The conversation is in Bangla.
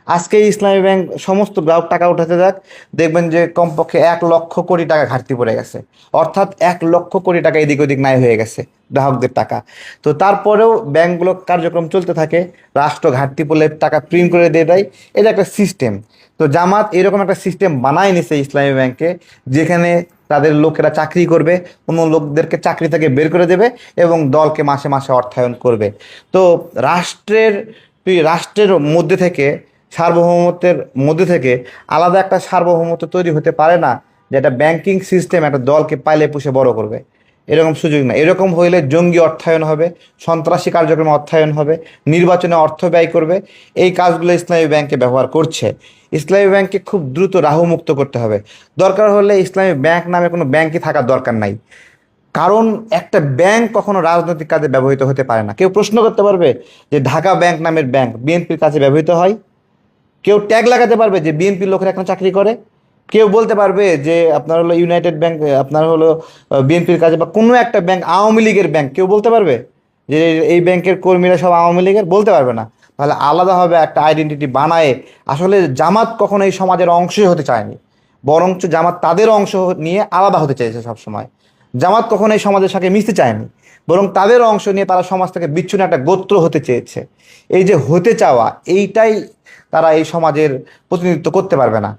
আজকে ইসলামী ব্যাংক সমস্ত গ্রাহক টাকা উঠাতে যাক, দেখবেন যে কমপক্ষে 1 লক্ষ কোটি টাকা ঘাটতি পড়ে গেছে। অর্থাৎ 1 লক্ষ কোটি টাকা এদিক ওদিক নাই হয়ে গেছে গ্রাহকদের টাকা। তো তারপরেও ব্যাংকগুলো কার্যক্রম চলতে থাকে, রাষ্ট্র ঘাটতি পড়লে টাকা প্রিন্ট করে দিয়ে দেয়। এটা একটা সিস্টেম। তো জামাত এরকম একটা সিস্টেম বানায় নিছে ইসলামী ব্যাংকে, যেখানে তাদের লোকেরা চাকরি করবে, অন্য লোকদেরকে চাকরি থেকে বের করে দেবে এবং দলকে মাসে মাসে অর্থায়ন করবে। তো রাষ্ট্রের রাষ্ট্রের মধ্যে থেকে, সার্বভৌমত্বের মধ্যে থেকে আলাদা একটা সার্বভৌমত্ব তৈরি হতে পারে না, যেটা ব্যাংকিং সিস্টেম একটা দলকে পাইলে পুষে বড় করবে। এরকম সুযোগ না। এরকম হইলে জঙ্গি অর্থায়ন হবে, সন্ত্রাসী কার্যক্রমে অর্থায়ন হবে, নির্বাচনে অর্থ ব্যয় করবে। এই কাজগুলো ইসলামী ব্যাংকে ব্যবহার করছে। ইসলামী ব্যাংককে খুব দ্রুত রাহুমুক্ত করতে হবে। দরকার হলে ইসলামী ব্যাংক নামে কোনো ব্যাংকই থাকার দরকার নাই। কারণ একটা ব্যাংক কখনো রাজনৈতিক কাজে ব্যবহৃত হতে পারে না। কেউ প্রশ্ন করতে পারবে যে ঢাকা ব্যাংক নামের ব্যাংক বিএনপির কাছে ব্যবহৃত হয়? কেউ ট্যাগ লাগাতে পারবে যে বিএনপির লোকেরা এখন চাকরি করে? কেউ বলতে পারবে যে আপনার হলো ইউনাইটেড ব্যাংক আপনার হলো বিএনপির কাছে, বা কোনো একটা ব্যাংক আওয়ামী লীগের ব্যাংক, কেউ বলতে পারবে যে এই ব্যাংকের কর্মীরা সব আওয়ামী লীগের? বলতে পারবে না। তাহলে আলাদাভাবে একটা আইডেন্টিটি বানায়। আসলে জামাত কখনো এই সমাজের অংশই হতে চায়নি, বরঞ্চ জামাত তাদের অংশ নিয়ে আলাদা হতে চেয়েছে সবসময়। জামাত কখনো এই সমাজের সাথে মিশতে চায়নি, বরং তাদের অংশ নিয়ে তারা সমাজ থেকে বিচ্ছিন্ন একটা গোত্র হতে চেয়েছে। এই যে হতে চাওয়া, এইটাই তারা এই সমাজের প্রতিনিধিত্ব করতে পারবে না।